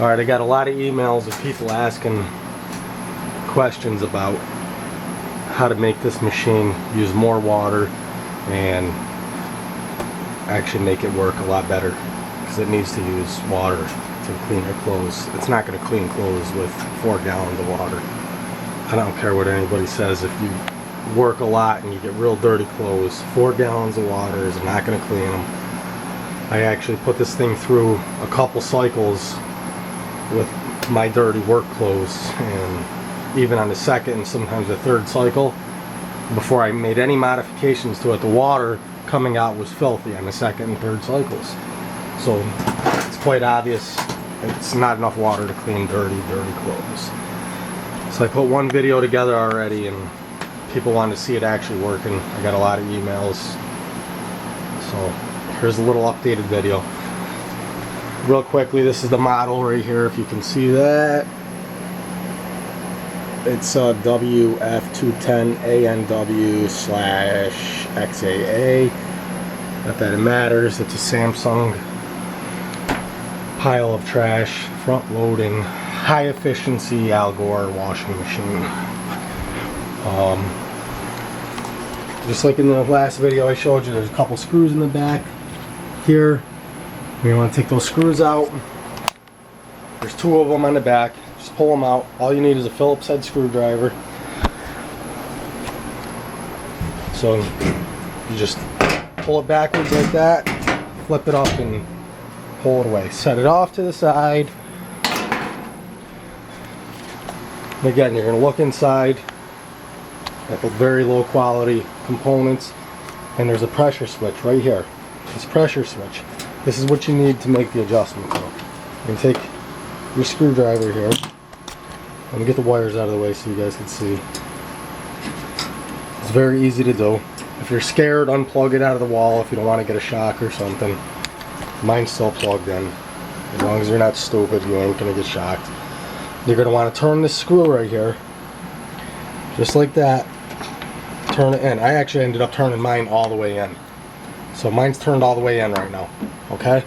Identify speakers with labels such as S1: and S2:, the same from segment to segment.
S1: Alright, I got a lot of emails of people asking questions about how to make this machine use more water and actually make it work a lot better, because it needs to use water to clean your clothes. It's not going to clean clothes with 4 gallons of water. I don't care what anybody says. If you work a lot and you get real dirty clothes, 4 gallons of water is not going to clean them. I actually put this thing through a couple cycles with my dirty work clothes, and even on the second and sometimes the third cycle, before I made any modifications to it, the water coming out was filthy on the second and third cycles. So it's quite obvious it's not enough water to clean dirty clothes. So I put one video together already and people wanted to see it actually working. I got a lot of emails. So here's a little updated video. Real quickly, this is the model right here, if you can see that. It's a WF210ANW/XAA. Not that it matters, it's a Samsung pile of trash, front loading, high efficiency Al Gore washing machine. Just like in the last video I showed you, there's a couple screws in the back here. You want to take those screws out. There's 2 of them on the back. Just pull them out. All you need is a Phillips head screwdriver. So you just pull it backwards like that, flip it up and pull it away. Set it off to the side. And again, you're going to look inside at the very low quality components, and there's a pressure switch right here. This pressure switch. This is what you need to make the adjustment. You can take your screwdriver here. Let me get the wires out of the way so you guys can see. It's very easy to do. If you're scared, unplug it out of the wall if you don't want to get a shock or something. Mine's still plugged in. As long as you're not stupid, you ain't going to get shocked. You're going to want to turn this screw right here, just like that. Turn it in. I actually ended up turning mine all the way in. So mine's turned all the way in right now. Okay?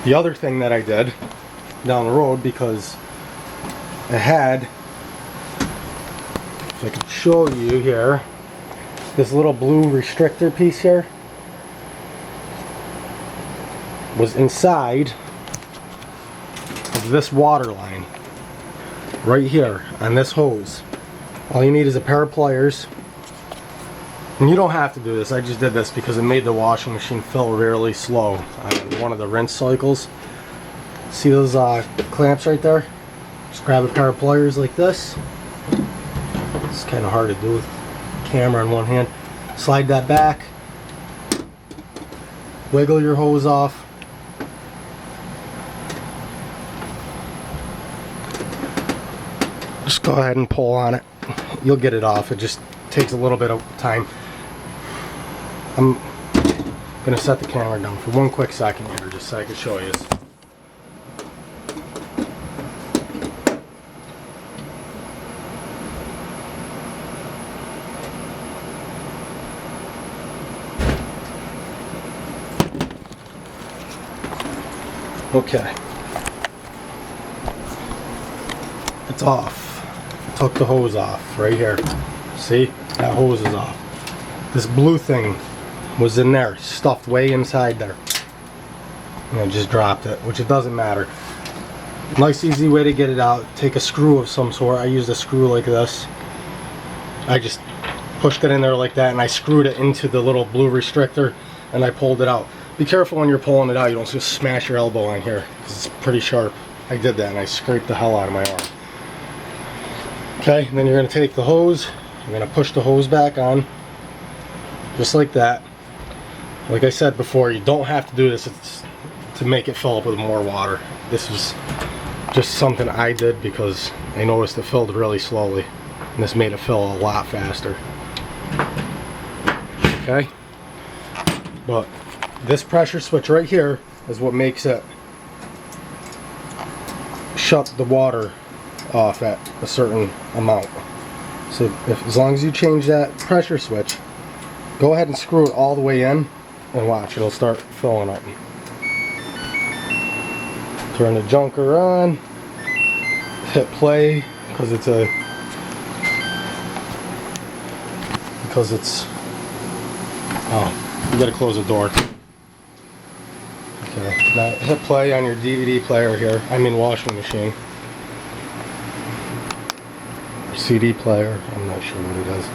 S1: The other thing that I did down the road, because I had, if I could show you here, this little blue restrictor piece here was inside of this water line right here on this hose. All you need is a pair of pliers, and you don't have to do this. I just did this because it made the washing machine fill really slow on one of the rinse cycles. See those clamps right there? Just grab a pair of pliers like this. It's kind of hard to do with the camera in one hand. Slide that back, wiggle your hose off, just go ahead and pull on it. You'll get it off. It just takes a little bit of time. I'm gonna set the camera down for one quick second here just so I can show you this. Okay, it's off. Took the hose off right here. See, that hose is off. This blue thing was in there, stuffed way inside there, and I just dropped it, which it doesn't matter. Nice easy way to get it out. Take a screw of some sort. I used a screw like this. I just pushed it in there like that, and I screwed it into the little blue restrictor, and I pulled it out. Be careful when you're pulling it out, you don't just smash your elbow on here, because it's pretty sharp. I did that and I scraped the hell out of my arm. Okay, and then you're going to take the hose, you're going to push the hose back on, just like that. Like I said before, you don't have to do this to make it fill up with more water. This is just something I did because I noticed it filled really slowly, and this made it fill a lot faster. Okay, but this pressure switch right here is what makes it shut the water off at a certain amount. So as long as you change that pressure switch, go ahead and screw it all the way in and watch, it'll start filling up. Turn the junker on. Hit play because it's oh, you gotta close the door. Okay, now hit play on your DVD player here. I mean washing machine. Or CD player. I'm not sure what it is.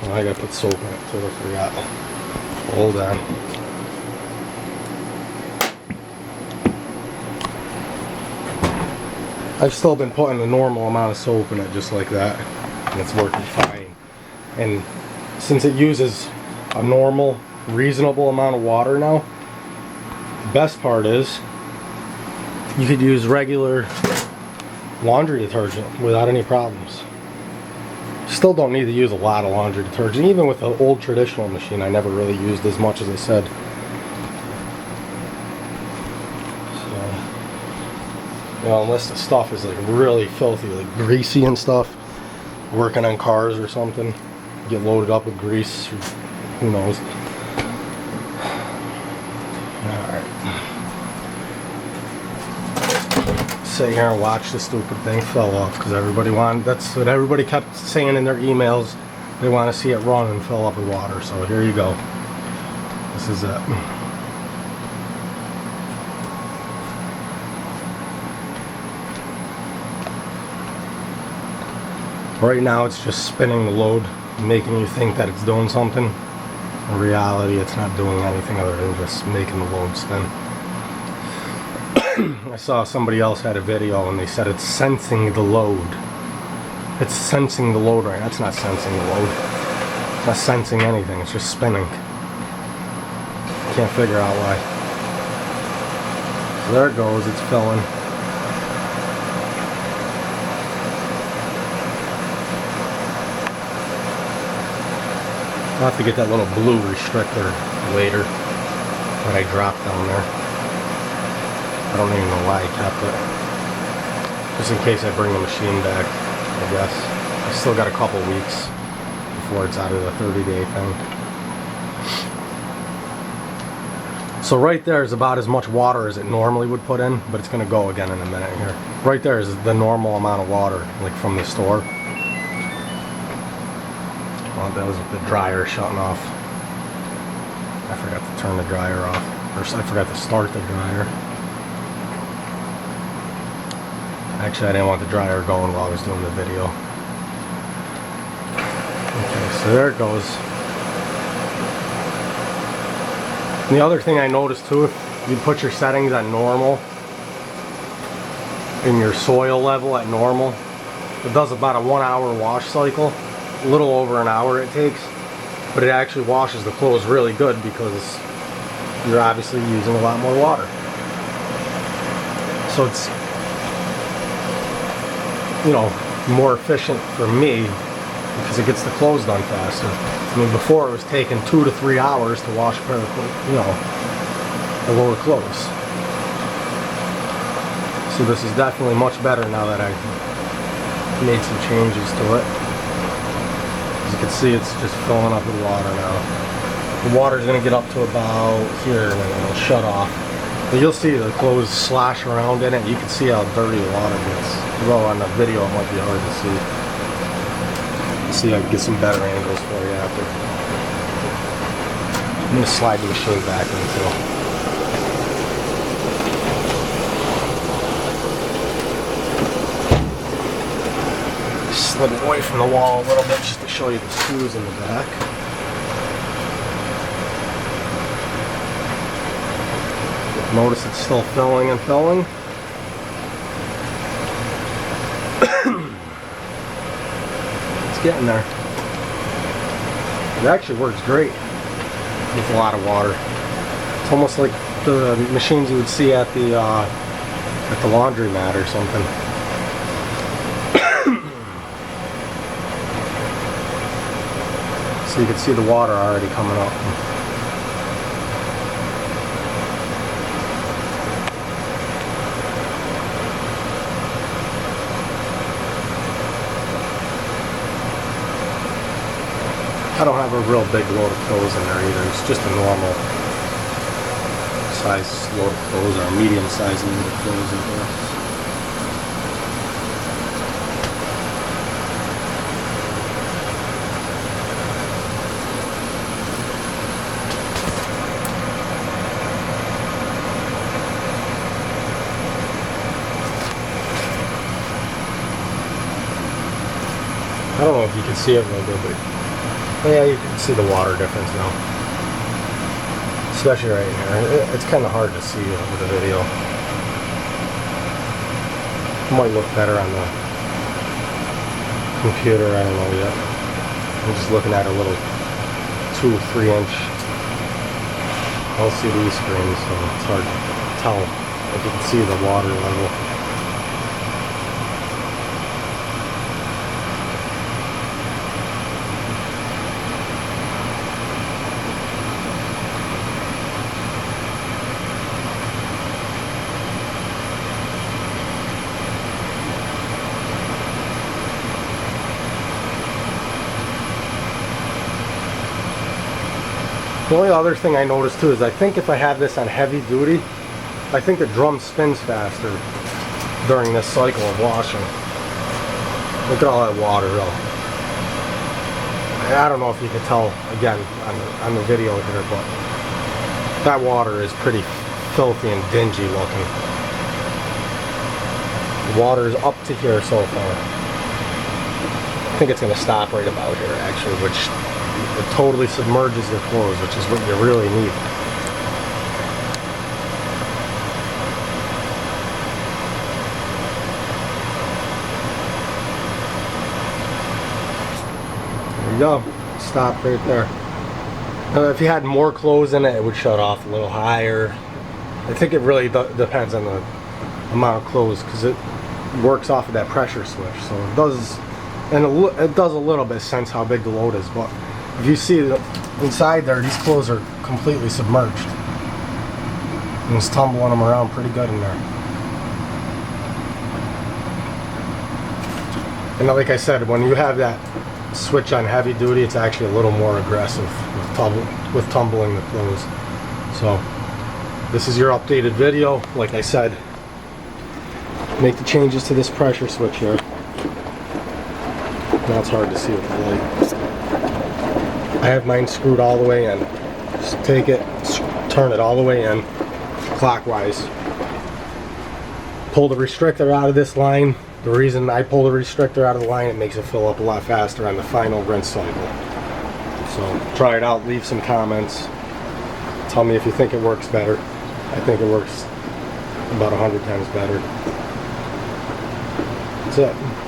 S1: Oh, I gotta put soap in it too. I forgot. Hold on. I've still been putting a normal amount of soap in it just like that, and it's working fine. And since it uses a normal, reasonable amount of water now, the best part is you could use regular laundry detergent without any problems. Still don't need to use a lot of laundry detergent. Even with the old traditional machine, I never really used as much as I said. You know, unless the stuff is like really filthy, like greasy and stuff, working on cars or something, get loaded up with grease, or who knows. Alright. Sit here and watch the stupid thing fell off because everybody wanted, that's what everybody kept saying in their emails. They want to see it run and fill up with water. So here you go. This is it. Right now it's just spinning the load, making you think that it's doing something. In reality, it's not doing anything other than just making the load spin. I saw somebody else had a video and they said it's sensing the load. It's sensing the load right now. It's not sensing the load. It's not sensing anything. It's just spinning. Can't figure out why. So there it goes. It's filling. I'll have to get that little blue restrictor later that I dropped down there. I don't even know why I kept it. Just in case I bring the machine back, I guess. I still got a couple weeks before it's out of the 30-day thing. So right there is about as much water as it normally would put in, but it's going to go again in a minute here. Right there is the normal amount of water, like from the store. Well, that was the dryer shutting off. I forgot to turn the dryer off. Or I forgot to start the dryer. Actually, I didn't want the dryer going while I was doing the video. Okay, so there it goes. And the other thing I noticed too, if you put your settings on normal, in your soil level at normal, it does about a 1 hour wash cycle. A little over an hour it takes, but it actually washes the clothes really good because you're obviously using a lot more water. So it's, you know, more efficient for me because it gets the clothes done faster. I mean, before it was taking 2 to 3 hours to wash a pair of clothes, you know, a load of clothes. So this is definitely much better now that I made some changes to it. As you can see, it's just filling up with water now. The water's going to get up to about here and then it'll shut off. But you'll see the clothes slosh around in it. You can see how dirty the water gets. Although on the video it might be hard to see. See if I can get some better angles for you after. I'm going to slide the machine back into it. Slid it away from the wall a little bit just to show you the screws in the back. Notice it's still filling and filling. It's getting there. It actually works great with a lot of water. It's almost like the machines you would see at the laundromat or something. So you can see the water already coming up. I don't have a real big load of clothes in there either. It's just a normal size load of clothes or a medium size load of clothes in here. I don't know if you can see it real good, but yeah, you can see the water difference now. Especially right here. It's kind of hard to see over the video. It might look better on the computer, I don't know yet. I'm just looking at a little 2 or 3 inch LCD screen, so it's hard to tell if you can see the water level. The only other thing I noticed too is I think if I have this on heavy duty, I think the drum spins faster during this cycle of washing. Look at all that water though. I don't know if you can tell again on the video here, but that water is pretty filthy and dingy looking. The water is up to here so far. I think it's going to stop right about here actually, which it totally submerges your clothes, which is what you really need. There you go. Stop right there. If you had more clothes in it, it would shut off a little higher. I think it really depends on the amount of clothes, because it works off of that pressure switch. So it does, and it does a little bit sense how big the load is, but if you see inside there, these clothes are completely submerged. And it's tumbling them around pretty good in there. And like I said, when you have that switch on heavy duty, it's actually a little more aggressive with tumbling the clothes. So this is your updated video. Like I said, make the changes to this pressure switch here. Now it's hard to see with the light. I have mine screwed all the way in. Just take it, turn it all the way in, clockwise. Pull the restrictor out of this line. The reason I pull the restrictor out of the line, it makes it fill up a lot faster on the final rinse cycle. So try it out, leave some comments. Tell me if you think it works better. I think it works about 100 times better. That's it.